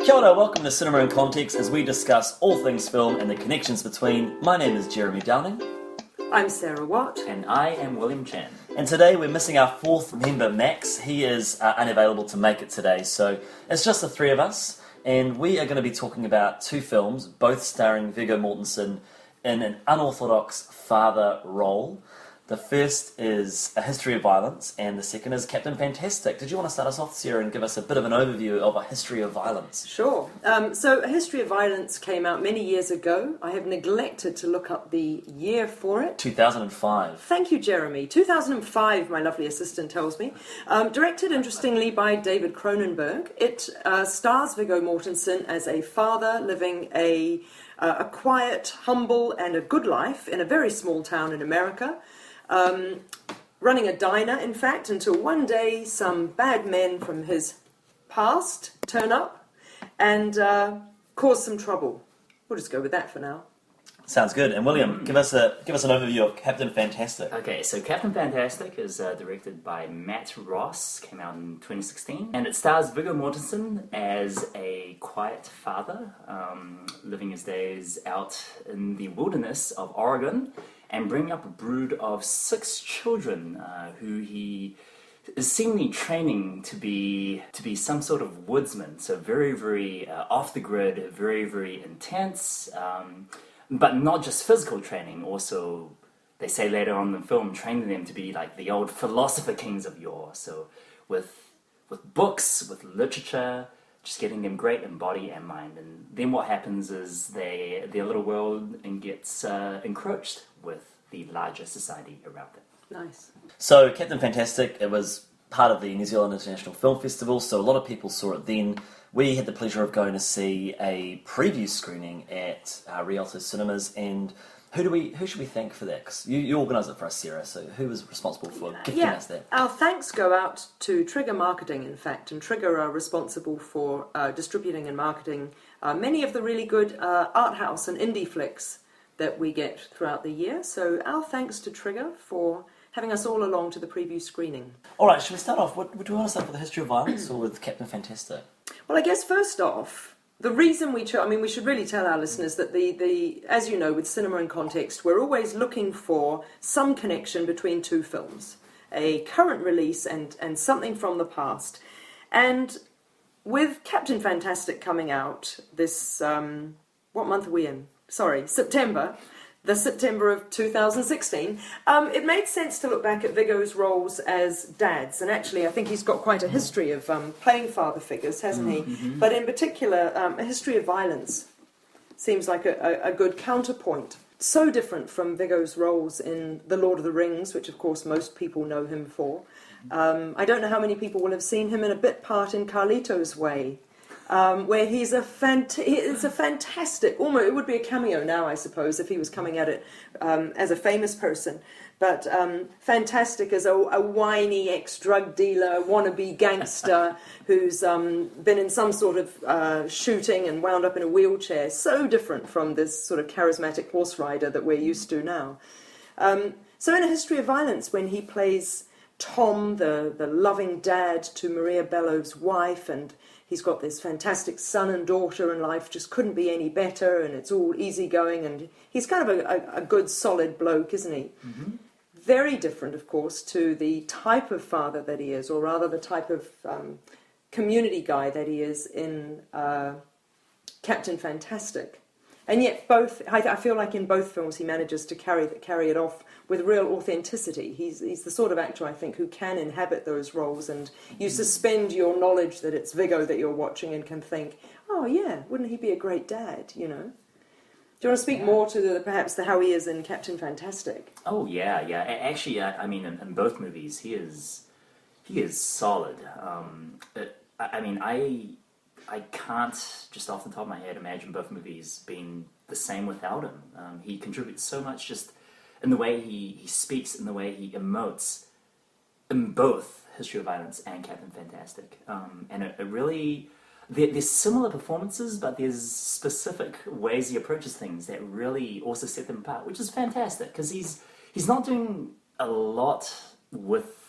Kia ora, welcome to Cinema in Context as we discuss all things film and the connections between. My name is Jeremy Downing. I'm Sarah Watt. And I am William Chen. And today we're missing our fourth member, Max. He is unavailable to make it today, so it's just the three of us. And we are going to be talking about two films, both starring Viggo Mortensen in an unorthodox father role. The first is A History of Violence, and the second is Captain Fantastic. Did you want to start us off, Sarah, and give us a bit of an overview of A History of Violence? Sure. So A History of Violence came out many years ago. I have neglected to look up the year for it. 2005. Thank you, Jeremy. 2005, my lovely assistant tells me. Directed, interestingly, by David Cronenberg. It stars Viggo Mortensen as a father living a quiet, humble, and a good life in a very small town in America. Running a diner, in fact, until one day some bad men from his past turn up and cause some trouble. We'll just go with that for now. Sounds good. And William, give us an overview of Captain Fantastic. Okay, so Captain Fantastic is directed by Matt Ross, came out in 2016, and it stars Viggo Mortensen as a quiet father, living his days out in the wilderness of Oregon, and bringing up a brood of 6 children who he is seemingly training to be some sort of woodsman. So very, very off the grid, very, very intense, but not just physical training. Also, they say later on in the film, training them to be like the old philosopher kings of yore. So with books, with literature, just getting them great in body and mind. And then what happens is their little world gets encroached with the larger society around it. Nice. So Captain Fantastic, it was part of the New Zealand International Film Festival, so a lot of people saw it then. We had the pleasure of going to see a preview screening at Rialto Cinemas, and who should we thank for that? 'Cause you organised it for us, Sarah, so who was responsible for gifting us that? Our thanks go out to Trigger Marketing, in fact, and Trigger are responsible for distributing and marketing many of the really good art house and indie flicks that we get throughout the year. So our thanks to Trigger for having us all along to the preview screening. All right, should we start off? Do you want to start with The History of Violence or with Captain Fantastic? Well, I guess first off, the reason we chose, we should really tell our listeners that the as you know, with Cinema in Context, we're always looking for some connection between two films, a current release and something from the past. And with Captain Fantastic coming out this, what month are we in? Sorry, September. The September of 2016, it made sense to look back at Viggo's roles as dads, and actually I think he's got quite a history of playing father figures, hasn't he? Mm-hmm. But in particular, A History of Violence seems like a good counterpoint. So different from Viggo's roles in The Lord of the Rings, which of course most people know him for. I don't know how many people will have seen him in a bit part in Carlito's Way, where he's it's a fantastic, almost it would be a cameo now, I suppose, if he was coming at it as a famous person, but fantastic as a whiny ex-drug dealer, wannabe gangster who's been in some sort of shooting and wound up in a wheelchair. So different from this sort of charismatic horse rider that we're used to now. So in A History of Violence, when he plays Tom, the loving dad to Maria Bello's wife, and he's got this fantastic son and daughter, and life just couldn't be any better, and it's all easygoing, and he's kind of a good, solid bloke, isn't he? Mm-hmm. Very different, of course, to the type of father that he is, or rather the type of community guy that he is in Captain Fantastic. And yet I feel like in both films he manages to carry it off with real authenticity. He's the sort of actor, I think, who can inhabit those roles, and you suspend your knowledge that it's Viggo that you're watching and can think, oh yeah, wouldn't he be a great dad, you know? Do you want to speak more to perhaps how he is in Captain Fantastic? Oh yeah. Actually, in both movies he is solid. I can't, just off the top of my head, imagine both movies being the same without him. He contributes so much just in the way he speaks, in the way he emotes, in both History of Violence and Captain Fantastic. And it really, there's similar performances, but there's specific ways he approaches things that really also set them apart, which is fantastic, because he's not doing a lot with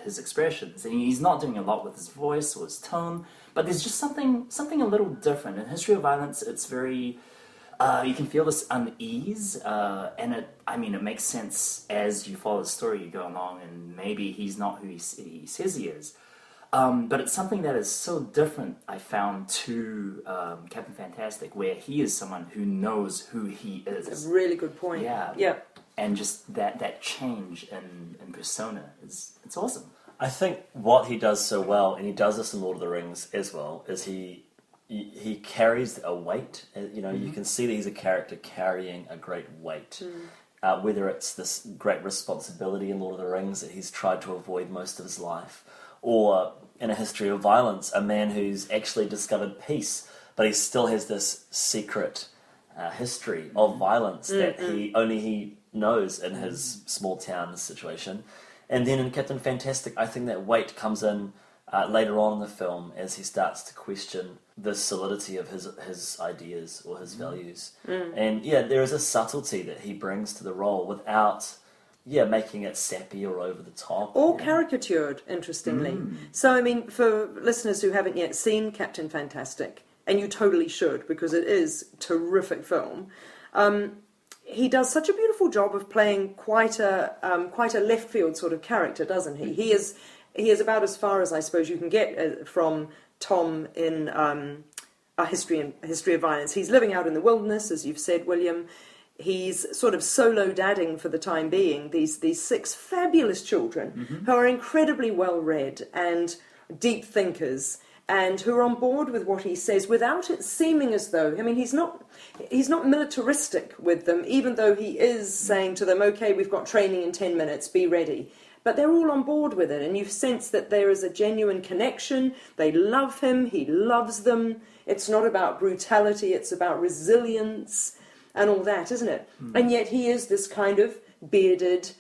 his expressions, and he's not doing a lot with his voice or his tone, but there's just something a little different. In History of Violence, it's very you can feel this unease, and it makes sense as you follow the story, you go along, and maybe he's not who he says he is. But it's something that is so different, I found, to Captain Fantastic, where he is someone who knows who he is. That's a really good point. Yeah. And just that change in persona it's awesome. I think what he does so well, and he does this in Lord of the Rings as well, is he carries a weight. You can see that he's a character carrying a great weight. Whether it's this great responsibility in Lord of the Rings that he's tried to avoid most of his life, or in A History of Violence, a man who's actually discovered peace, but he still has this secret history of violence that he knows in his small town situation. And then in Captain Fantastic, I think that weight comes in later on in the film as he starts to question the solidity of his ideas or his values. And there is a subtlety that he brings to the role without making it sappy or over the top. Or caricatured, interestingly. So, I mean, for listeners who haven't yet seen Captain Fantastic, and you totally should, because it is a terrific film, he does such a beautiful job of playing quite a left field sort of character, doesn't he? He is about as far as I suppose you can get from Tom in A History of Violence. He's living out in the wilderness, as you've said, William. He's sort of solo dadding for the time being these 6 fabulous children who are incredibly well read and deep thinkers, and who are on board with what he says without it seeming as though, I mean, he's not militaristic with them, even though he is saying to them, okay, we've got training in 10 minutes, be ready. But they're all on board with it, and you sense that there is a genuine connection. They love him, he loves them. It's not about brutality, it's about resilience and all that, isn't it? And yet he is this kind of bearded,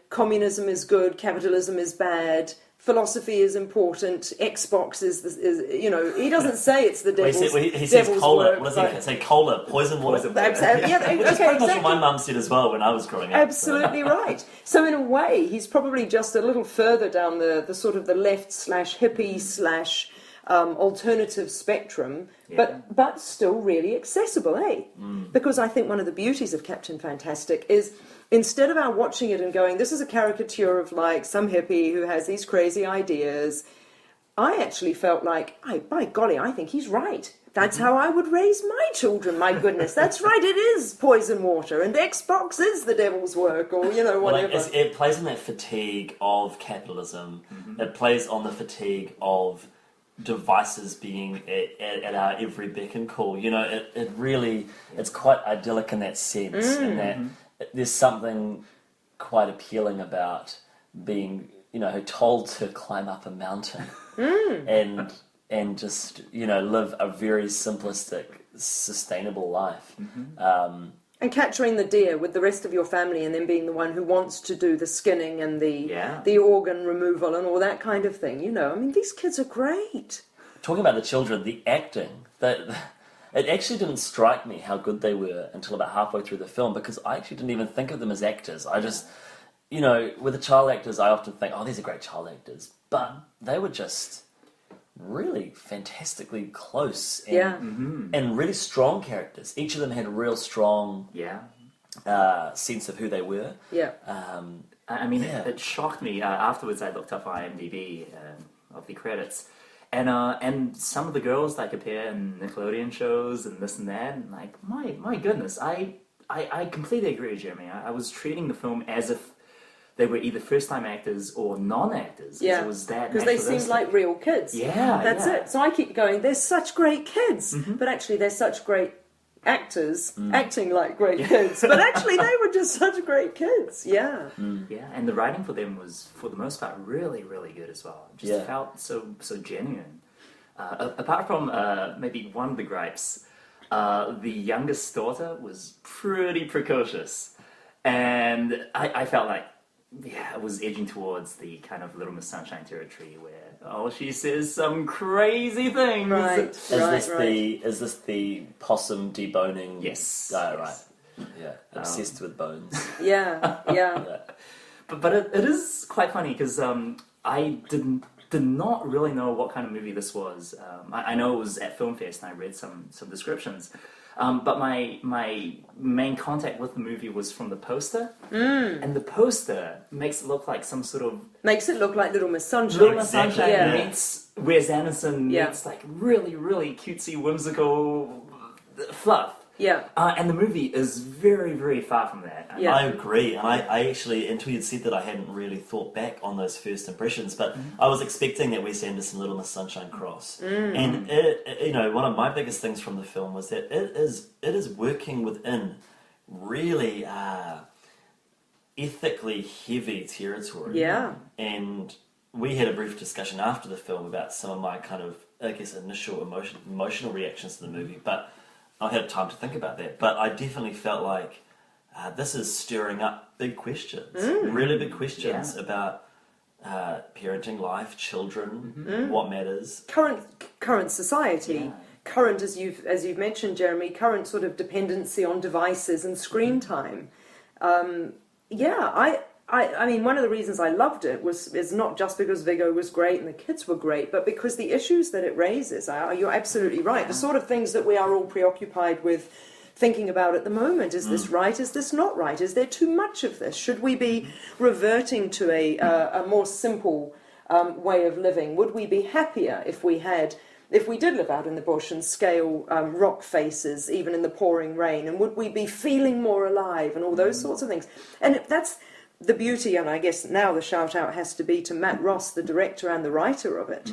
communism is good, capitalism is bad, philosophy is important, Xbox is he doesn't say it's the devil's he says cola. work, what does he say? Cola, poison water. Yeah, Which is pretty much what my mum said as well when I was growing up. Absolutely right. So in a way, he's probably just a little further down the sort of the left/hippie/ alternative spectrum, but still really accessible, eh? Because I think one of the beauties of Captain Fantastic is, instead of our watching it and going, this is a caricature of like some hippie who has these crazy ideas, I actually felt like, by golly, I think he's right. That's how I would raise my children, my goodness. That's right, it is poison water, and Xbox is the devil's work, or, whatever. It plays on that fatigue of capitalism. It plays on the fatigue of devices being at our every beck and call. It really, it's quite idyllic in that sense, and that there's something quite appealing about being, told to climb up a mountain and just, live a very simplistic, sustainable life. And capturing the deer with the rest of your family, and then being the one who wants to do the skinning and the organ removal and all that kind of thing. I mean, these kids are great. Talking about the children, the acting, it actually didn't strike me how good they were until about halfway through the film, because I actually didn't even think of them as actors. I just, with the child actors, I often think, oh, these are great child actors. But they were just really fantastically close and really strong characters. Each of them had a real strong sense of who they were. It shocked me. Afterwards, I looked up IMDb of the credits, and some of the girls like appear in Nickelodeon shows and this and that, and like my goodness, I completely agree with Jeremy. I was treating the film as if they were either first-time actors or non-actors. Yeah, it was that because they seemed like real kids. Yeah, that's it. So I keep going, they're such great kids, but actually they're such great actors acting like great kids. But actually they were just such great kids. Yeah. Yeah, and the writing for them was, for the most part, really, really good as well. It just felt so genuine. Apart from maybe one of the gripes, the youngest daughter was pretty precocious. And I felt like, it was edging towards the kind of Little Miss Sunshine territory where, she says some crazy things. Right. Is this the possum deboning? Yes. Right. Yeah. Obsessed with bones. Yeah. But it is quite funny because did not really know what kind of movie this was. I know it was at Film Fest, and I read some descriptions. But my main contact with the movie was from the poster, and the poster makes it look like some sort of... Makes it look like Little Miss Sunshine. Little Miss Sunshine Yeah. meets Wes Anderson meets like really, really cutesy, whimsical fluff. Yeah. And the movie is very, very far from that. Yeah. I agree, and I actually, until you'd said that, I hadn't really thought back on those first impressions, but I was expecting that Wes Anderson Little Miss Sunshine cross. And it, one of my biggest things from the film was that it is working within really ethically heavy territory. Yeah. And we had a brief discussion after the film about some of my kind of, I guess, initial emotional reactions to the movie, but I had time to think about that. But I definitely felt like this is stirring up big questions, really big questions about parenting, life, children, what matters, Current society, current as you've mentioned, Jeremy, current sort of dependency on devices and screen time. I mean, one of the reasons I loved it is not just because Viggo was great and the kids were great, but because the issues that it raises. You're absolutely right. The sort of things that we are all preoccupied with thinking about at the moment. Is this right? Is this not right? Is there too much of this? Should we be reverting to a more simple way of living? Would we be happier if we did live out in the bush and scale rock faces, even in the pouring rain? And would we be feeling more alive and all those sorts of things? And that's the beauty, and I guess now the shout-out has to be to Matt Ross, the director and the writer of it,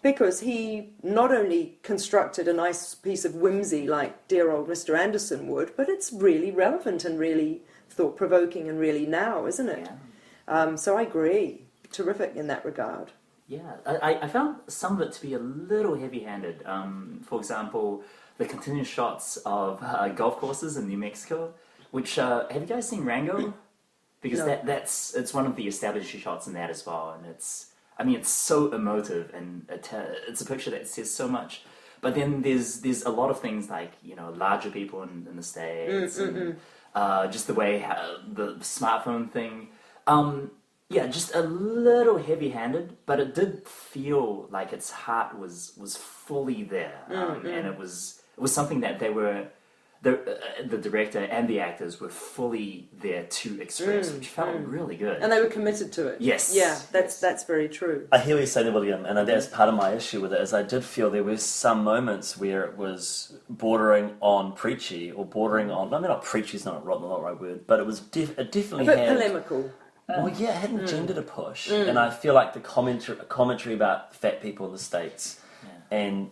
because he not only constructed a nice piece of whimsy like dear old Mr. Anderson would, but it's really relevant and really thought-provoking and really now, isn't it? Yeah. So I agree. Terrific in that regard. Yeah, I found some of it to be a little heavy-handed. For example, the continuous shots of golf courses in New Mexico, which, have you guys seen Rango? Because No. it's one of the established shots in that as well, and it's so emotive, and it's a picture that says so much. But then there's a lot of things like larger people in the States, and just the way the smartphone thing, just a little heavy-handed, but it did feel like its heart was fully there, and it was something that they were. The director and the actors were fully there to express, which felt really good. And they were committed to it. Yes. Yeah, that's very true. I hear what you're saying, William, and that's part of my issue with it, is I did feel there were some moments where it was bordering on preachy, or bordering on, I mean, not preachy is not the right word, but it was it definitely A bit had... polemical. Well, yeah, it had an agenda to push, and I feel like the commentary about fat people in the States, and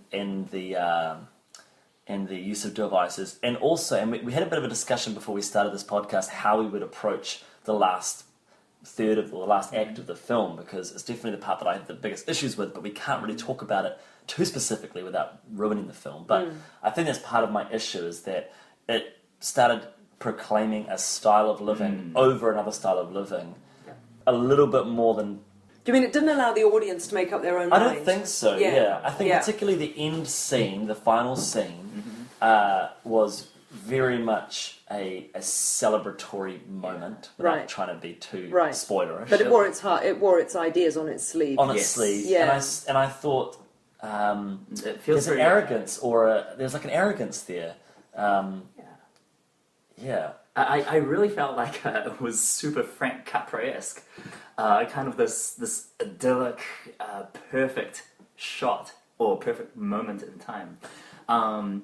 the use of devices, and also, and we had a bit of a discussion before we started this podcast, how we would approach the last third of the last act of the film, because it's definitely the part that I have the biggest issues with, but we can't really talk about it too specifically without ruining the film. But I think that's part of my issue, is that it started proclaiming a style of living over another style of living a little bit more than... Do you mean it didn't allow the audience to make up their own I mind? don't think so, yeah. I think particularly the end scene, the final scene, was very much a celebratory moment, without trying to be too spoilerish. But it wore its ideas on its sleeve. On its sleeve, yeah. And I thought it feels there's an arrogance, there's like an arrogance there. I really felt like it was super Frank Capra-esque. Kind of this idyllic, perfect shot, or perfect moment in time.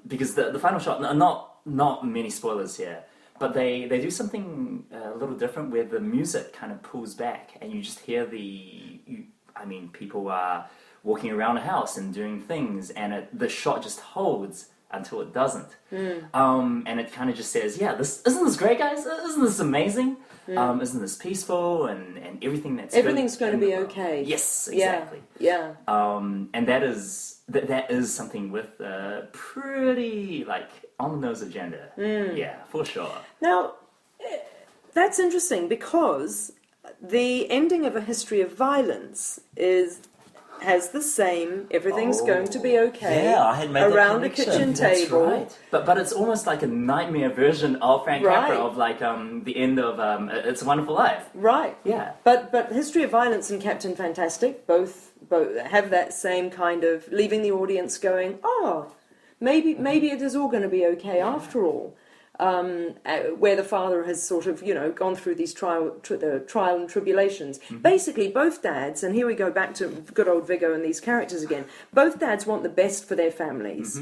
Because the final shot, not many spoilers here, but they do something a little different, where the music kind of pulls back, and you just hear people are walking around a house and doing things, and the shot just holds until it doesn't. And it kind of just says, isn't this great, guys? Isn't this amazing? Isn't this peaceful, and everything's going to be okay. Yes, exactly. Yeah. And that is something with a pretty on the nose agenda. Yeah, for sure. Now, that's interesting, because the ending of A History of Violence is has the same, everything's going to be okay, Yeah, I had made that around a connection. kitchen That's table. right. But it's almost like a nightmare version of Frank Right. Capra of like the end of It's a Wonderful Life. Right. Yeah. But History of Violence and Captain Fantastic both have that same kind of leaving the audience going, oh, maybe it is all going to be okay after all. Where the father has sort of, gone through these trial and tribulations. Basically, both dads, and here we go back to good old Viggo and these characters again, both dads want the best for their families.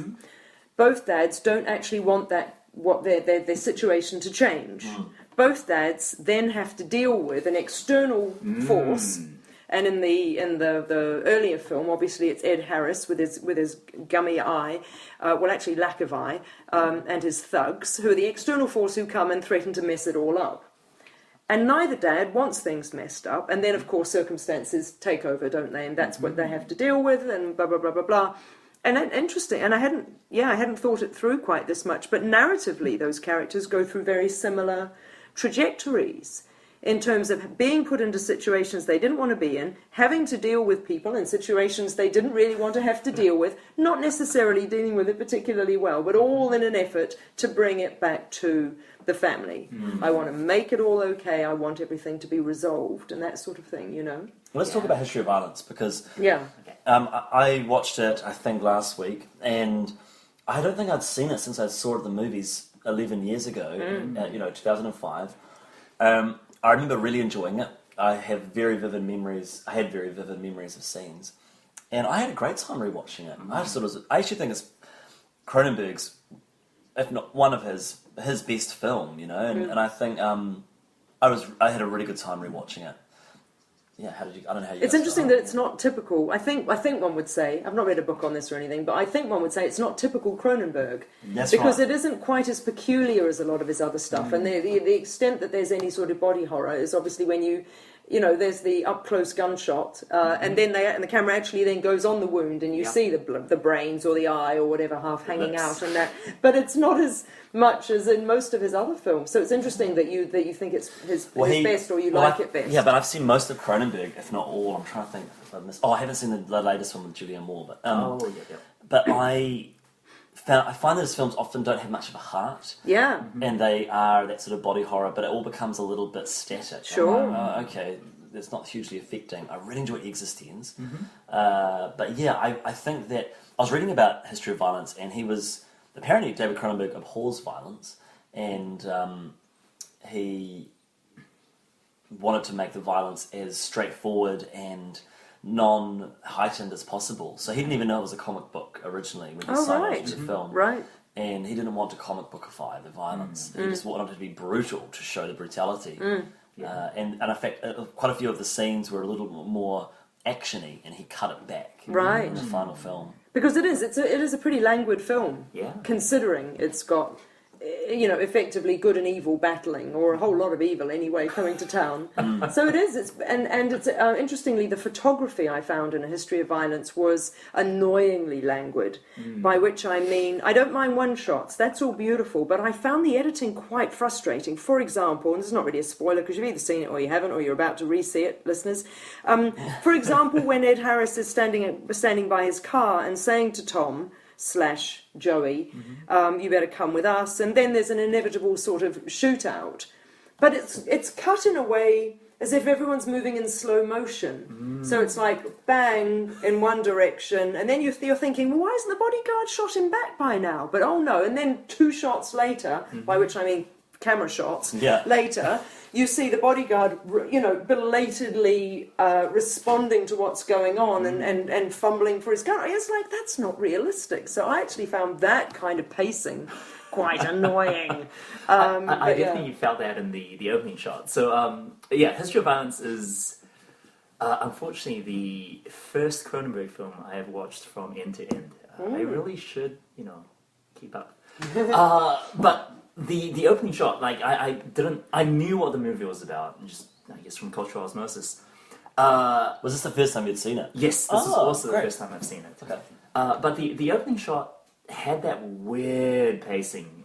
Both dads don't actually want their situation to change. Both dads then have to deal with an external force. And in the earlier film, obviously it's Ed Harris with his gummy eye, actually lack of eye, and his thugs, who are the external force who come and threaten to mess it all up. And neither dad wants things messed up, and then of course circumstances take over, don't they? And that's what they have to deal with, and blah blah blah blah blah. And interesting, and I hadn't thought it through quite this much, but narratively those characters go through very similar trajectories. In terms of being put into situations they didn't want to be in, having to deal with people in situations they didn't really want to have to deal with, not necessarily dealing with it particularly well, but all in an effort to bring it back to the family. I want to make it all okay, I want everything to be resolved, and that sort of thing, Well, let's talk about History of Violence, because I watched it, I think, last week, and I don't think I'd seen it since I saw it at the movies 11 years ago, 2005. I remember really enjoying it. I had very vivid memories of scenes, and I had a great time rewatching it. I actually think it's Cronenberg's, if not one of his best film, and I think I had a really good time rewatching it. Yeah, I don't know how you. It's interesting that it's not typical. I think one would say, I've not read a book on this or anything, but I think one would say it's not typical Cronenberg. That's because right. it isn't quite as peculiar as a lot of his other stuff. And the extent that there's any sort of body horror is obviously when there's the up close gunshot, and then the camera actually then goes on the wound, and you see the brains or the eye or whatever half hanging out, and that. But it's not as much as in most of his other films. So it's interesting that you think it's his best, or like it best. Yeah, but I've seen most of Cronenberg, if not all. I'm trying to think if I've missed. I haven't seen the latest one with Julianne Moore, but But I find that his films often don't have much of a heart. Yeah. And they are that sort of body horror, but it all becomes a little bit static. Sure. Like, okay, it's not hugely affecting. I really enjoy Existence. But yeah, I think that I was reading about History of Violence, and apparently David Cronenberg abhors violence, and he wanted to make the violence as straightforward and non-heightened as possible. So he didn't even know it was a comic book originally when he signed on to the film. Right. And he didn't want to comic bookify the violence. He just wanted it to be brutal, to show the brutality. And in fact, quite a few of the scenes were a little more actiony, and he cut it back in the final film. Because it is a pretty languid film, considering it's got, effectively good and evil battling, or a whole lot of evil anyway, coming to town. So it is. It's interestingly, the photography I found in A History of Violence was annoyingly languid. By which I mean, I don't mind one shots. That's all beautiful, but I found the editing quite frustrating. For example, and this is not really a spoiler because you've either seen it or you haven't, or you're about to re-see it, listeners. For example, when Ed Harris is standing by his car and saying to Tom / Joey, you better come with us, and then there's an inevitable sort of shootout, but it's cut in a way as if everyone's moving in slow motion. So it's like bang in one direction, and then you're thinking, well, why hasn't the bodyguard shot him back by now? But oh no, and then 2 shots later, by which I mean camera shots later, you see the bodyguard, belatedly responding to what's going on and fumbling for his gun. It's like, that's not realistic. So I actually found that kind of pacing quite annoying. I definitely felt that in the opening shot. So, History of Violence is, unfortunately, the first Cronenberg film I have watched from end to end. I really should, keep up. But the opening shot, like, I knew what the movie was about, just, I guess, from cultural osmosis. Was this the first time you'd seen it? Yes, this is also great. the first time I've seen it. Okay. But the opening shot had that weird pacing.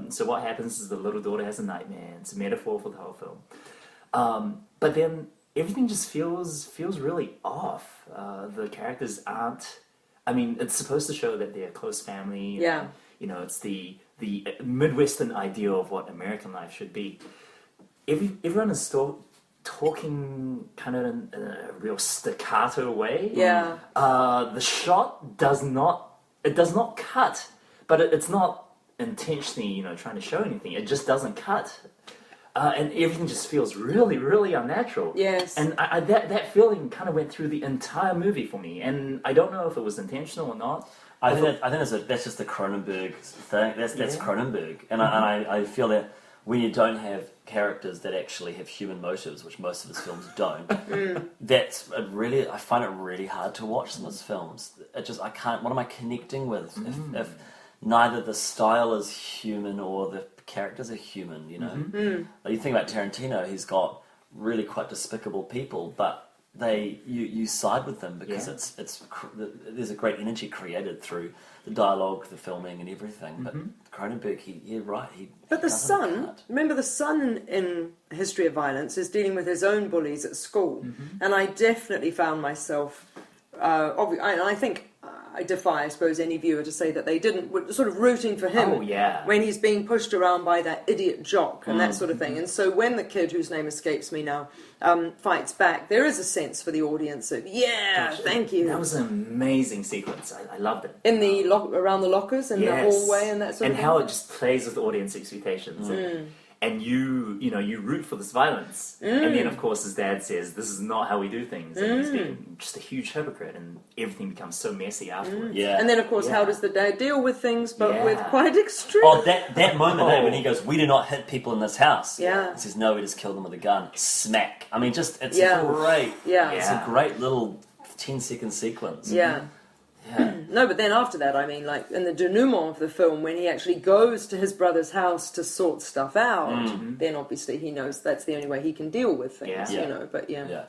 So what happens is the little daughter has a nightmare. It's a metaphor for the whole film. But then everything just feels really off. The characters aren't. I mean, it's supposed to show that they're a close family. Yeah. And, you know, it's the Midwestern ideal of what American life should be. Everyone is still talking kind of in a real staccato way. Yeah. The shot does not cut, but it's not intentionally, you know, trying to show anything. It just doesn't cut. And everything just feels really, really unnatural. Yes. And that feeling kind of went through the entire movie for me. And I don't know if it was intentional or not. I think that's just the Cronenberg thing. That's Cronenberg, and I feel that when you don't have characters that actually have human motives, which most of his films don't, I find it really hard to watch some of his films. I can't. What am I connecting with if neither the style is human or the characters are human? You know, like you think about Tarantino, he's got really quite despicable people, but you side with them because there's a great energy created through the dialogue, the filming, and everything. But Cronenberg, But the son, remember the son in History of Violence is dealing with his own bullies at school, and I definitely found myself, I think I defy, I suppose, any viewer to say that they didn't, were sort of rooting for him when he's being pushed around by that idiot jock and that sort of thing. And so when the kid, whose name escapes me now, fights back, there is a sense for the audience of, thank you. That was an amazing sequence. I loved it. In the around the lockers in the hallway and that sort of thing. And how it just plays with the audience expectations. And you root for this violence. And then, of course, his dad says, this is not how we do things. And he's being just a huge hypocrite. And everything becomes so messy afterwards. Yeah. And then, of course, how does the dad deal with things, but with quite extreme... Oh, that moment when he goes, we do not hit people in this house. Yeah. He says, no, we just kill them with a gun. Smack. I mean, it's great. Yeah. It's a great little 10-second sequence. Yeah. No, but then after that, I mean, like in the denouement of the film, when he actually goes to his brother's house to sort stuff out, then obviously he knows that's the only way he can deal with things, you know. But yeah.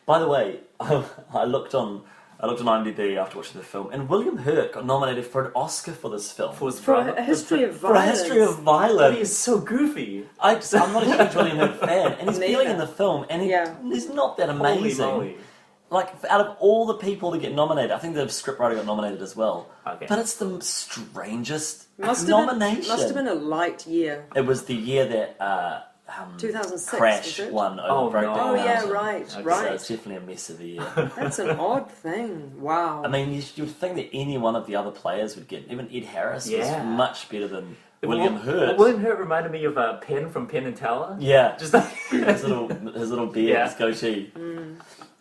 By the way, I looked on IMDb after watching the film, and William Hurt got nominated for an Oscar for this film. For a history of violence. For a history of violence. He is so goofy. I'm not a huge William Hurt fan, and he's barely in the film, and he's not that amazing. Holy moly. Like, out of all the people to get nominated, I think the scriptwriter got nominated as well. Okay. But it's the strangest Must nomination. have been a light year. It was the year that 2006, Crash was it? won over Brokeback Oh, yeah, Mountain. right. So it's definitely a mess of a year. That's an odd thing. Wow. I mean, you would think that any one of the other players would get. Even Ed Harris was much better than William Hurt. William Hurt reminded me of Penn from Penn and Teller. Yeah, just his little beard, his goatee.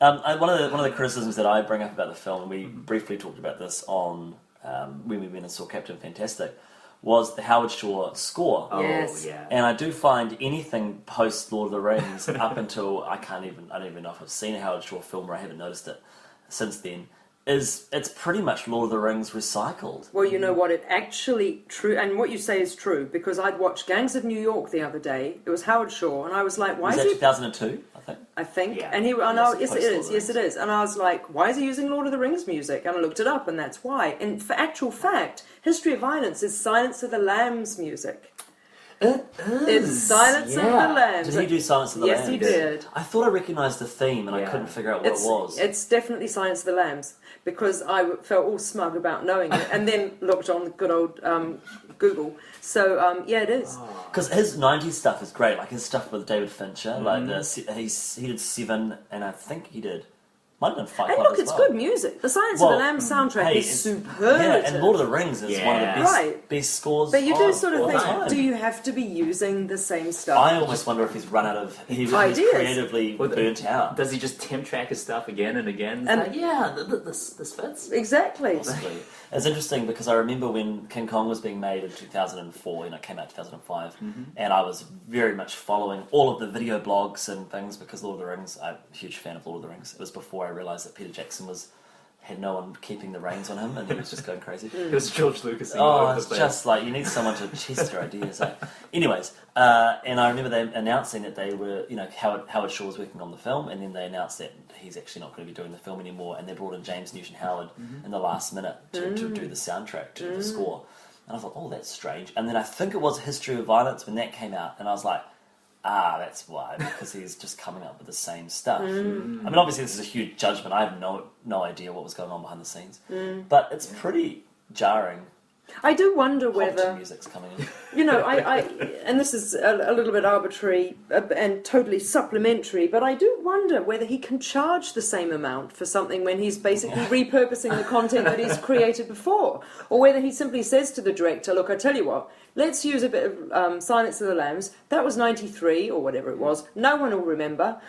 One of the criticisms that I bring up about the film, and we briefly talked about this on when we went and saw Captain Fantastic, was the Howard Shore score. Oh, yes. yeah. And I do find anything post Lord of the Rings up until I don't even know if I've seen a Howard Shore film, or I haven't noticed it since then. It's pretty much Lord of the Rings recycled. Well, you know what, it actually true, and what you say is true, because I'd watched Gangs of New York the other day. It was Howard Shore, and I was like, why was is that he... 2002, I think? I think. Yeah. And yes, it is. And I was like, why is he using Lord of the Rings music? And I looked it up, and that's why. And for actual fact, History of Violence is Silence of the Lambs music. It is. It's Silence of the Lambs. Did he do Silence of the Lambs? Yes, he did. I thought I recognised the theme, and I couldn't figure out what it was. It's definitely Silence of the Lambs, because I felt all smug about knowing it, and then looked on the good old Google. So, it is. Because his 90s stuff is great, like his stuff with David Fincher, like he did Seven, and I think he did... Might have done Fight And Club look, as it's well. good music. The Silence of the Lambs soundtrack is superlative. Yeah, and Lord of the Rings is one of the best scores. But you do sort of all think, time. do you have to be using the same stuff? I almost wonder if he's run out of... He's creatively burnt out. Does he just temp track his stuff again and again? And this fits. Exactly. Possibly. It's interesting because I remember when King Kong was being made in 2004, it came out in 2005, and I was very much following all of the video blogs and things because Lord of the Rings, I'm a huge fan of Lord of the Rings. It was before I realised that Peter Jackson had no one keeping the reins on him and he was just going crazy. It was George Lucas. It's just like, you need someone to chest your ideas. Anyways, and I remember them announcing that they were, Howard Shore was working on the film, and then they announced that he's actually not going to be doing the film anymore, and they brought in James Newton Howard in the last minute to do the soundtrack, to do the score. And I thought, oh, that's strange. And then I think it was History of Violence when that came out, and I was like, That's why, because he's just coming up with the same stuff. I mean, obviously this is a huge judgment. I have no idea what was going on behind the scenes. But it's pretty jarring. I do wonder Whether whether, music's coming in. you know, and this is a little bit arbitrary and totally supplementary, but I do wonder whether he can charge the same amount for something when he's basically repurposing the content that he's created before, or whether he simply says to the director, look, I tell you what, let's use a bit of Silence of the Lambs. That was 93 or whatever it was. No one will remember.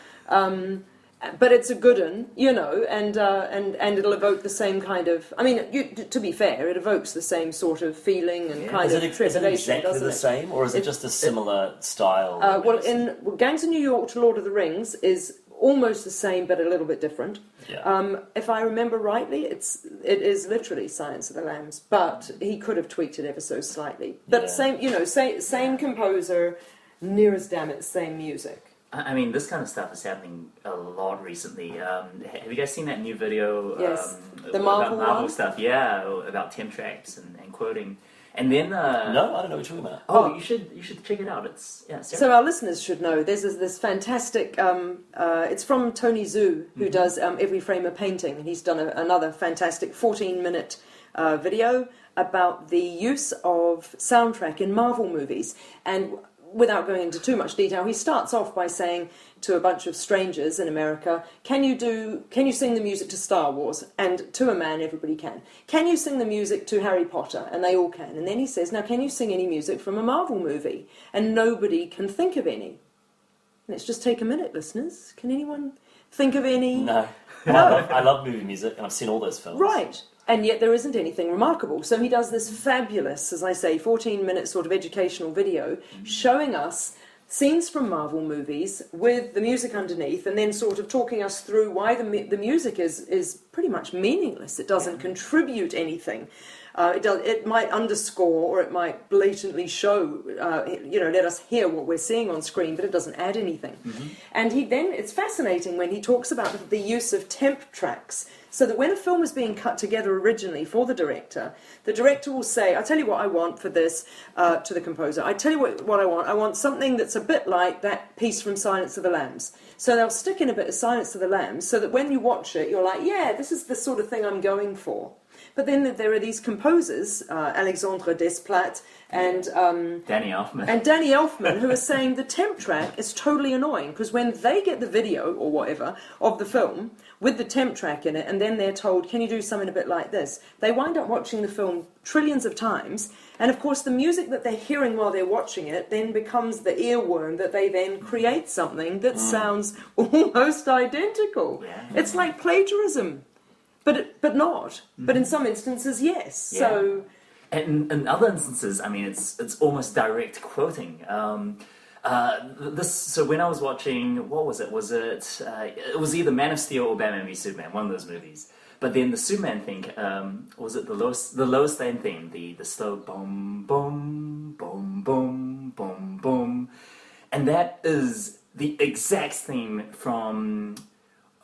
But it's a good one, you know, and it'll evoke the same kind of... I mean, to be fair, it evokes the same sort of feeling and kind of trepidation, is it exactly doesn't the it? same, or is it just a similar style? Well, in Gangs of New York to Lord of the Rings is almost the same, but a little bit different. Yeah. If I remember rightly, it is literally Silence of the Lambs, but he could have tweaked it ever so slightly. But same composer, near as damn it, same music. I mean, this kind of stuff is happening a lot recently. Have you guys seen that new video? Yes, the about Marvel one? stuff. Yeah, about temp tracks and quoting. And then no, I don't know what you're talking about. Oh, you should check it out. It's So our listeners should know there's this fantastic. It's from Tony Zhu, who does Every Frame a Painting, and he's done another fantastic 14-minute video about the use of soundtrack in Marvel movies. And without going into too much detail, he starts off by saying to a bunch of strangers in America, can you sing the music to Star Wars? And to a man, everybody can. Can you sing the music to Harry Potter? And they all can. And then he says, now can you sing any music from a Marvel movie? And nobody can think of any. Let's just take a minute, listeners. Can anyone think of any? No. I love movie music, and I've seen all those films. Right. And yet there isn't anything remarkable. So he does this fabulous, as I say, 14-minute sort of educational video showing us scenes from Marvel movies with the music underneath, and then sort of talking us through why the music is pretty much meaningless. It doesn't contribute anything. It might underscore, or it might blatantly show, let us hear what we're seeing on screen, but it doesn't add anything. And it's fascinating when he talks about the use of temp tracks, so that when a film is being cut together originally for the director will say, I tell you what I want for this, to the composer, I tell you what I want something that's a bit like that piece from Silence of the Lambs. So they'll stick in a bit of Silence of the Lambs, so that when you watch it, you're like, yeah, this is the sort of thing I'm going for. But then there are these composers, Alexandre Desplat and Danny Elfman, who are saying the temp track is totally annoying, because when they get the video or whatever of the film with the temp track in it, and then they're told, can you do something a bit like this? They wind up watching the film trillions of times, and of course the music that they're hearing while they're watching it then becomes the earworm that they then create something that sounds almost identical. Yeah. It's like plagiarism. But not. But in some instances, yes. Yeah. So, and in other instances, I mean, it's almost direct quoting. So when I was watching, what was it? It was either Man of Steel or Batman v Superman, one of those movies. But then the Superman thing, was it the Lois Lane theme, the slow boom, boom, boom, boom, boom, boom, and that is the exact theme from.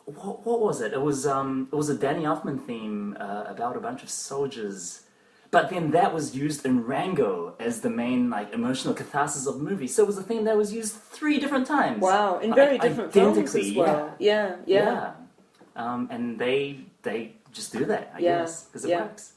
What was it? It was a Danny Elfman theme about a bunch of soldiers, but then that was used in Rango as the main emotional catharsis of the movie. So it was a theme that was used 3 different times. Wow, in very different films as well. Yeah. And they just do that, I guess, because it works.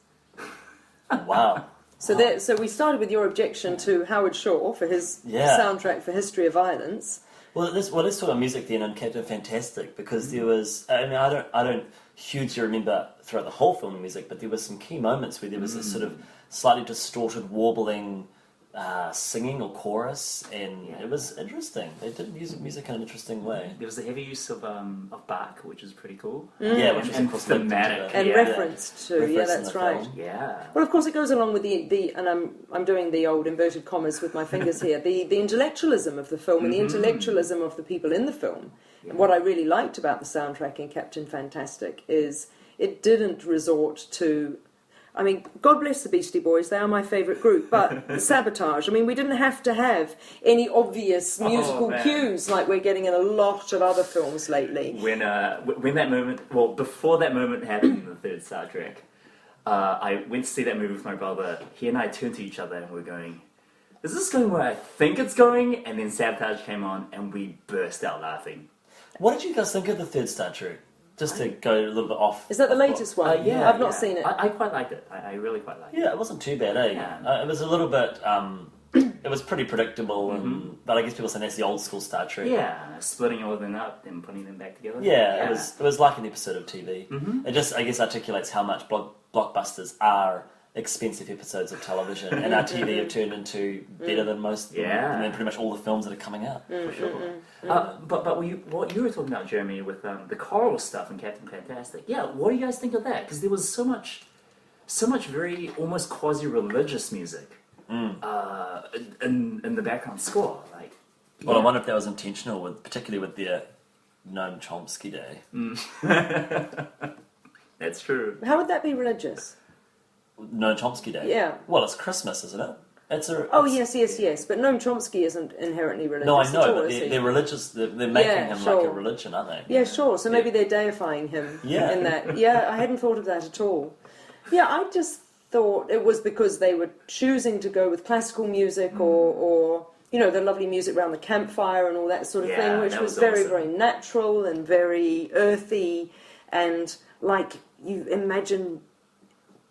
Wow. So we started with your objection to Howard Shore for his soundtrack for History of Violence. Well, let's talk about music then, and Captain Fantastic, because there was, I mean, I don't hugely remember throughout the whole film the music, but there were some key moments where there was this sort of slightly distorted, warbling singing or chorus, and it was interesting. They did use music in an interesting way. There was a heavy use of Bach, which is pretty cool. Yeah, which was of course thematic and referenced to. Yeah, that's right. Film. Yeah. Well, of course, it goes along with the and I'm doing the old inverted commas with my fingers here. The intellectualism of the film and the intellectualism of the people in the film. Yeah. And what I really liked about the soundtrack in Captain Fantastic is it didn't resort to. I mean, God bless the Beastie Boys, they are my favourite group, but the sabotage, I mean, we didn't have to have any obvious musical cues like we're getting in a lot of other films lately. When that moment, well, before that moment happened in the third Star Trek, I went to see that movie with my brother. He and I turned to each other and we were going, is this going where I think it's going? And then Sabotage came on, and we burst out laughing. What did you guys think of the third Star Trek? Just to go a little bit off. Is that the latest one? Yeah, I've not seen it. I quite liked it. I really quite liked it. Yeah, it wasn't too bad, eh? Yeah. It was a little bit. It was pretty predictable, but I guess people say that's the old school Star Trek. Yeah, splitting all of them up and putting them back together. Yeah, it was like an episode of TV. It just, I guess, articulates how much blockbusters are expensive episodes of television, and our TV have turned into better than most, and then pretty much all the films that are coming out. For sure. But what you were talking about, Jeremy, with the choral stuff in Captain Fantastic, what do you guys think of that? Because there was so much very almost quasi-religious music in the background score. Like, Well, I wonder if that was intentional, particularly with their Noam Chomsky Day. That's true. How would that be religious? Noam Chomsky Day? Yeah. Well, it's Christmas, isn't it? Yes. But Noam Chomsky isn't inherently religious. No, I at know, all, but is he? they're religious. They're making him like sure. a religion, aren't they? Yeah, sure. So maybe they're deifying him in that. Yeah, I hadn't thought of that at all. Yeah, I just thought it was because they were choosing to go with classical music or the lovely music around the campfire and all that sort of thing, which was very, awesome. very natural and very earthy and like you imagine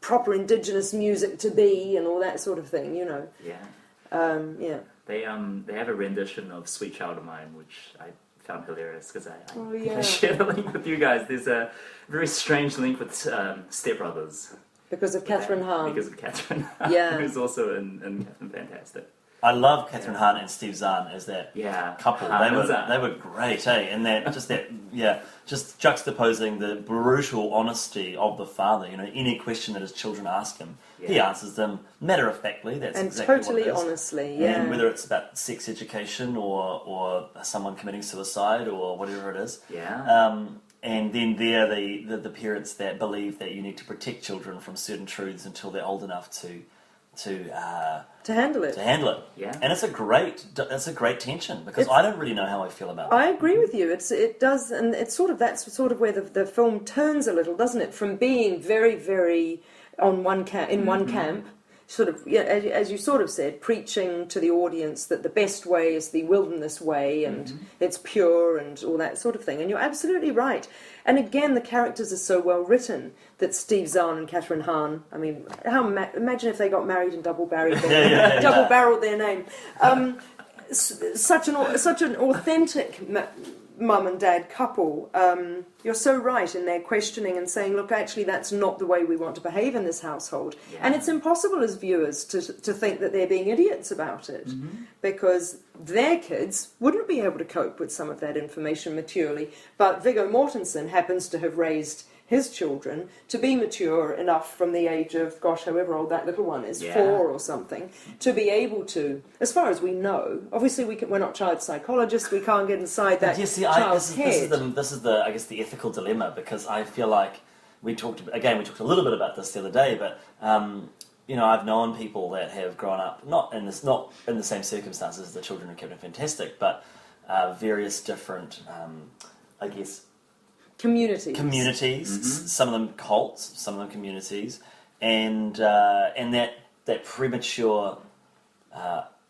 proper indigenous music to be and all that sort of thing, Yeah. They have a rendition of "Sweet Child of Mine," which I found hilarious because I shared a link with you guys. There's a very strange link with Step Brothers because of Catherine Hahn. Because of Catherine Hahn, who's also in Captain Fantastic. I love Catherine Hahn and Steve Zahn as that couple. Hahn They were great, eh? And just juxtaposing the brutal honesty of the father. Any question that his children ask him, he answers them matter of factly. That's and exactly totally what it is. honestly, And whether it's about sex education or someone committing suicide or whatever it is. And then the parents that believe that you need to protect children from certain truths until they're old enough to handle it. Yeah. And it's a great tension because I don't really know how I feel about it. I agree with you. It does, and that's sort of where the film turns a little, doesn't it? From being very, very on one camp, sort of, as you sort of said, preaching to the audience that the best way is the wilderness way and it's pure and all that sort of thing. And you're absolutely right. And again, the characters are so well written that Steve Zahn and Catherine Hahn, I mean, imagine if they got married and double-barreled their name. Such an authentic mum and dad couple. You're so right in their questioning and saying, look, actually that's not the way we want to behave in this household. And it's impossible as viewers to think that they're being idiots about it because their kids wouldn't be able to cope with some of that information maturely. But Viggo Mortensen happens to have raised his children to be mature enough from the age of, however old that little one is, 4 or something, to be able to, as far as we know, obviously we're not child psychologists, we can't get inside that child's head. This is the I guess the ethical dilemma, because I feel like we talked a little bit about this the other day, but I've known people that have grown up not in the same circumstances as the children of Captain Fantastic, but various different I guess communities, some of them cults, some of them communities, and that premature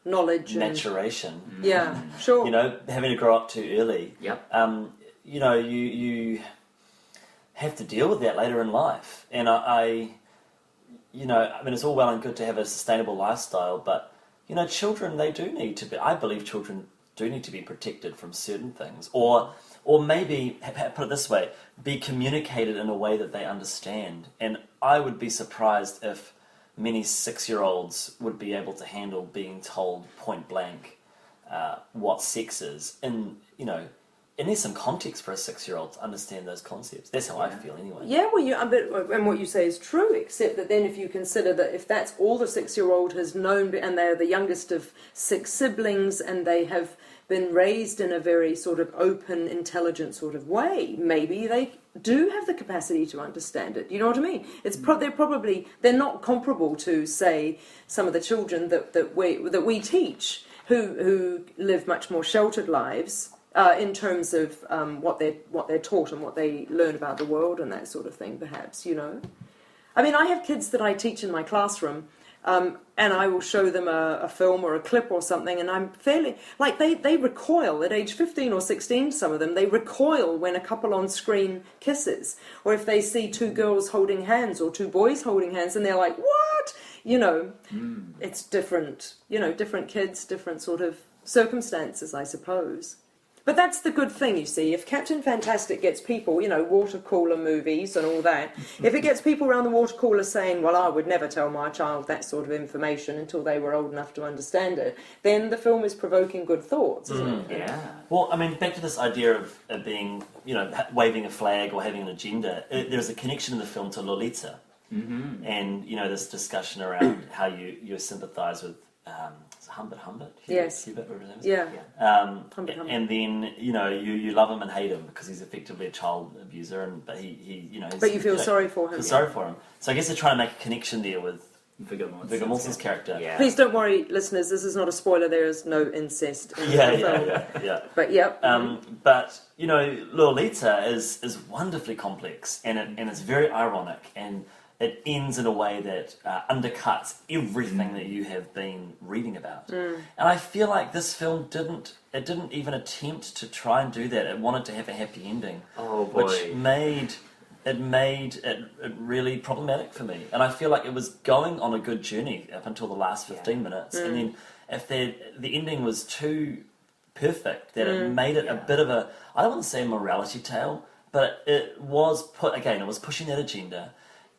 knowledge maturation. Having to grow up too early. You have to deal with that later in life, and I mean, it's all well and good to have a sustainable lifestyle, but children, they do need to be. I believe children do need to be protected from certain things, or maybe, put it this way, be communicated in a way that they understand. And I would be surprised if many 6-year-olds would be able to handle being told point blank what sex is. And there's some context for a 6-year-old to understand those concepts. That's how I feel anyway. Yeah, and what you say is true, except that then if you consider that if that's all the 6-year-old has known, and they're the youngest of 6 siblings, and they have been raised in a very sort of open, intelligent sort of way, maybe they do have the capacity to understand it. You know what I mean? It's they're not comparable to, say, some of the children that we teach who live much more sheltered lives in terms of what they're taught and what they learn about the world and that sort of thing. Perhaps I mean, I have kids that I teach in my classroom And I will show them a film or a clip or something, and I'm fairly... Like, they recoil at age 15 or 16, some of them. They recoil when a couple on screen kisses. Or if they see two girls holding hands or two boys holding hands, and they're like, what? It's different. Different kids, different sort of circumstances, I suppose. But that's the good thing, you see. If Captain Fantastic gets people, water cooler movies and all that, if it gets people around the water cooler saying, well, I would never tell my child that sort of information until they were old enough to understand it, then the film is provoking good thoughts, isn't it? Yeah. Well, I mean, back to this idea of being, waving a flag or having an agenda, there's a connection in the film to Lolita. Mm-hmm. And, this discussion around how you sympathise with... Humbert? Yes. Hubert, whatever his name is. Yeah. Humbert. And then, you love him and hate him because he's effectively a child abuser, but he But you feel sorry for him. Feel sorry for him. So I guess they're trying to make a connection there with Viggo Mortensen's character. Yeah. Please don't worry, listeners, this is not a spoiler, there is no incest in the film. Yeah. But, yep. But, Lolita is wonderfully complex, and it's very ironic, and it ends in a way that undercuts everything that you have been reading about. And I feel like this film didn't even attempt to try and do that. It wanted to have a happy ending. Oh, boy. Which made it really problematic for me. And I feel like it was going on a good journey up until the last 15 minutes. And then if the ending was too perfect, that it made it a bit of a, I don't want to say a morality tale, but it was pushing that agenda.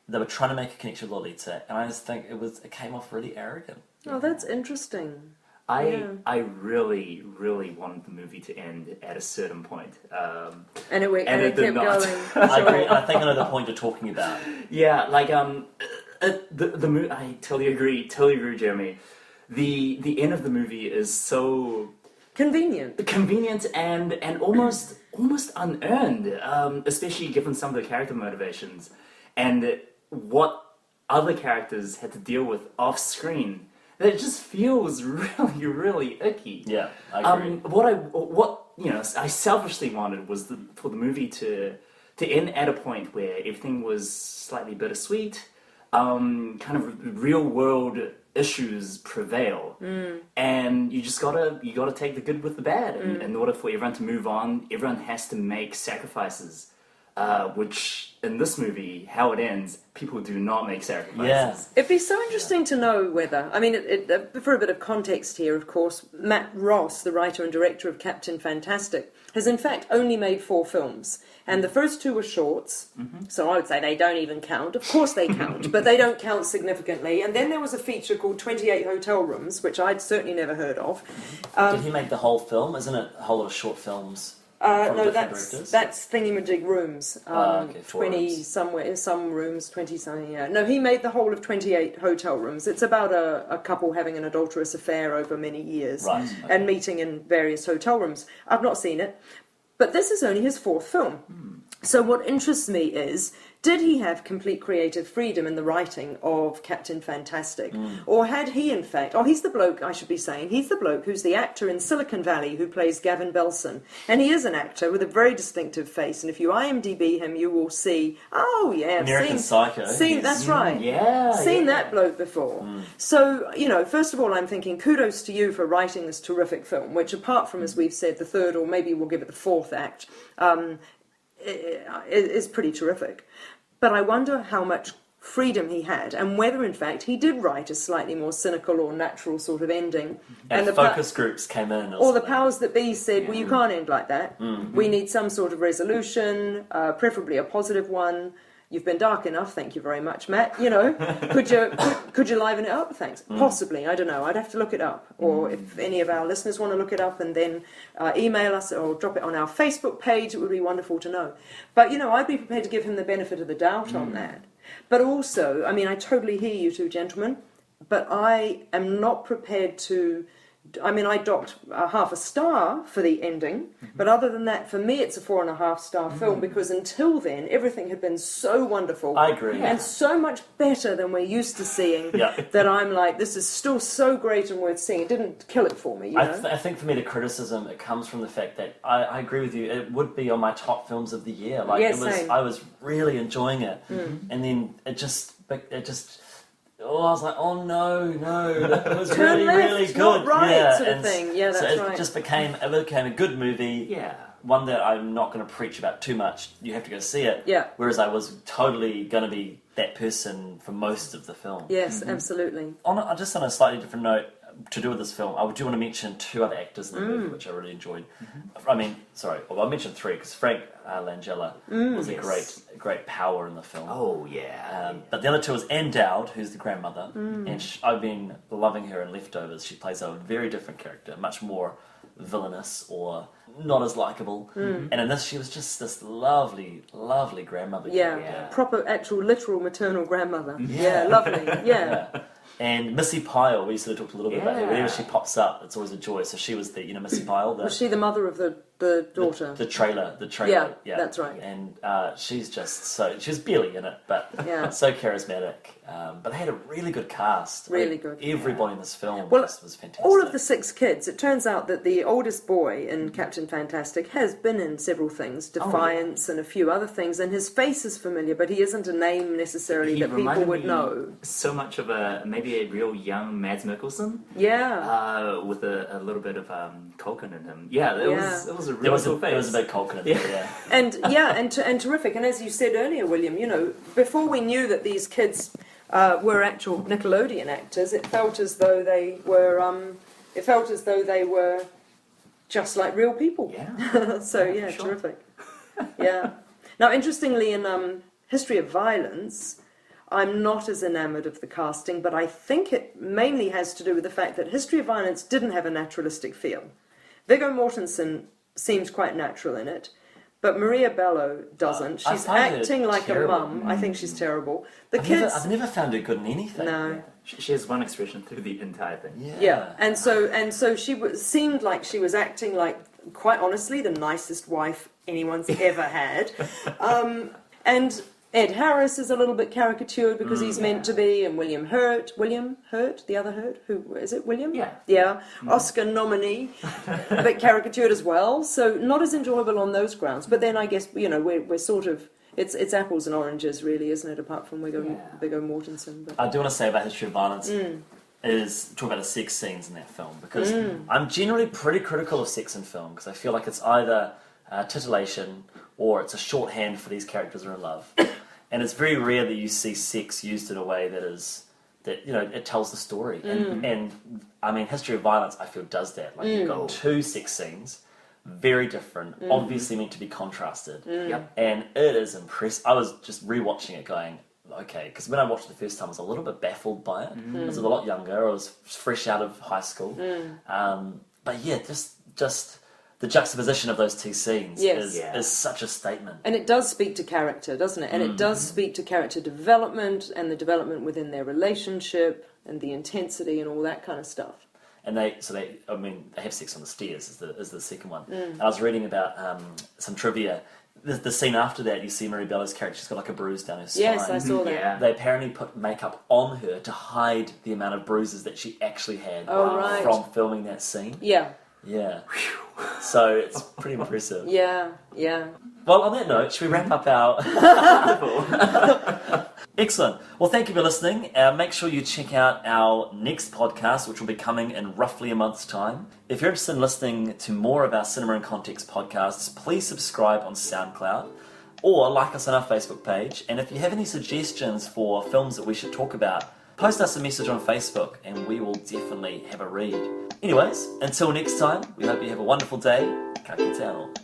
They were trying to make a connection with Lolita, and I just think it came off really arrogant. Oh, that's interesting. I really, really wanted the movie to end at a certain point. And it kept did not. going. I agree. I think I know the point you're talking about. Yeah, like the movie. I totally agree, Jeremy. The end of the movie is so convenient and almost unearned, especially given some of the character motivations and what other characters had to deal with off screen. That just feels really, really icky. Yeah, I agree. What I selfishly wanted was for the movie to end at a point where everything was slightly bittersweet, kind of real world issues prevail, and you gotta take the good with the bad. And in order for everyone to move on, everyone has to make sacrifices. Which in this movie, how it ends, people do not make sacrifices. Yeah. It'd be so interesting to know whether, I mean, for a bit of context here, of course, Matt Ross, the writer and director of Captain Fantastic, has in fact only made 4 films. And the first 2 were shorts, so I would say they don't even count. Of course they count, but they don't count significantly. And then there was a feature called 28 Hotel Rooms, which I'd certainly never heard of. Did he make the whole film? Isn't it a whole lot of short films? No, that's Thingamajig Rooms. 20 rooms. somewhere, some rooms, 20 something. Yeah. No, he made the whole of 28 hotel rooms. It's about a couple having an adulterous affair over many years, right, okay. and meeting in various hotel rooms. I've not seen it, but this is only his 4th film. So what interests me is, did he have complete creative freedom in the writing of Captain Fantastic? Or had he, in fact... Oh, he's the bloke, I should be saying. He's the bloke who's the actor in Silicon Valley who plays Gavin Belson. And he is an actor with a very distinctive face. And if you IMDb him, you will see... Oh, yeah. American Psycho. That's right. Yeah. Seen that bloke before. So, first of all, I'm thinking, kudos to you for writing this terrific film, which apart from, as we've said, the 3rd, or maybe we'll give it the 4th act, is pretty terrific. But I wonder how much freedom he had, and whether, in fact, he did write a slightly more cynical or natural sort of ending. And the focus groups came in. Or the powers that be said, well, you can't end like that. We need some sort of resolution, preferably a positive one. You've been dark enough, thank you very much, Matt. Could you liven it up? Thanks. Possibly, I don't know. I'd have to look it up. Or if any of our listeners want to look it up and then email us or drop it on our Facebook page, it would be wonderful to know. But, I'd be prepared to give him the benefit of the doubt on that. But also, I mean, I totally hear you two gentlemen, but I am not prepared to... I mean, I docked half a star for the ending, but other than that, for me, it's a 4.5-star film, because until then, everything had been so wonderful. I agree. And so much better than we're used to seeing, that I'm like, this is still so great and worth seeing. It didn't kill it for me, I think for me, the criticism, it comes from the fact that I agree with you, it would be on my top films of the year. Like, same. I was really enjoying it. And then it just Oh, I was like, oh no, it was Turn really, left, really good. not right, yeah, sort of and thing. Yeah, so that's it right. just became a good movie. Yeah. One that I'm not going to preach about too much. You have to go see it. Yeah. Whereas I was totally going to be that person for most of the film. Yes, absolutely. Just on a slightly different note, to do with this film, I do want to mention two other actors in the movie which I really enjoyed. I mean, sorry, well, I mentioned three because Frank Langella was a great power in the film. Oh, yeah. But the other two is Ann Dowd, who's the grandmother, and I've been loving her in Leftovers. She plays a very different character, much more villainous or not as likable. And in this, she was just this lovely, lovely grandmother. Yeah, proper, actual, literal maternal grandmother. Yeah, lovely. Yeah. And Missy Pyle, we sort of talked a little bit about her. Whenever she pops up, it's always a joy. So she was the, Missy Pyle. Was she the mother of the daughter? The trailer. Yeah, that's right. And she's just she was barely in it, but so charismatic. But they had a really good cast. Really good. Everybody in this film was fantastic. All of the 6 kids, it turns out that the oldest boy in Captain Fantastic has been in several things, Defiance and a few other things, and his face is familiar, but he isn't a name necessarily that people would know. So much of maybe a real young Mads Mikkelsen. Yeah. With a little bit of Culkin in him. Yeah, it was a really cool face. There was a bit of Culkin in there, And terrific. And as you said earlier, William, before we knew that these kids were actual Nickelodeon actors, it felt as though they were. It felt as though they were just like real people. Yeah. So sure. Terrific. Yeah. Now, interestingly, in History of Violence, I'm not as enamoured of the casting, but I think it mainly has to do with the fact that History of Violence didn't have a naturalistic feel. Viggo Mortensen seems quite natural in it, but Maria Bello doesn't. She's acting like terrible. A mum. I think she's terrible. I've never found her good in anything. No. Yeah. She has one expression through the entire thing. Yeah. And so she seemed like she was acting like, quite honestly, the nicest wife anyone's ever had. And Ed Harris is a little bit caricatured because he's meant to be, and William Hurt, the other Hurt, who is it, William? Yeah, Oscar nominee, a bit caricatured as well, so not as enjoyable on those grounds, but then I guess, we're sort of, it's apples and oranges really, isn't it, apart from Viggo Mortensen. But. I do want to say about History of Violence is talk about the sex scenes in that film, because I'm generally pretty critical of sex in film, because I feel like it's either titillation or it's a shorthand for these characters are in love. And it's very rare that you see sex used in a way that it tells the story. And I mean, History of Violence, I feel, does that. Like, you've got 2 sex scenes, very different, obviously meant to be contrasted. And it is impressive. I was just rewatching it going, okay, because when I watched it the first time, I was a little bit baffled by it. I was a lot younger. I was fresh out of high school. But yeah, just the juxtaposition of those 2 scenes is such a statement. And it does speak to character, doesn't it? And it does speak to character development and the development within their relationship and the intensity and all that kind of stuff. And they have sex on the stairs is the second one. And I was reading about some trivia. The scene after that, you see Maria Bello's character, she's got like a bruise down her spine. Yes, I saw that. Yeah. They apparently put makeup on her to hide the amount of bruises that she actually had from filming that scene. Yeah. Yeah. So it's pretty impressive. Yeah. Well, on that note, should we wrap up our... Excellent. Well, thank you for listening. Make sure you check out our next podcast, which will be coming in roughly a month's time. If you're interested in listening to more of our Cinema in Context podcasts, please subscribe on SoundCloud or like us on our Facebook page. And if you have any suggestions for films that we should talk about, post us a message on Facebook and we will definitely have a read. Anyways, until next time, we hope you have a wonderful day. Ka kite anō.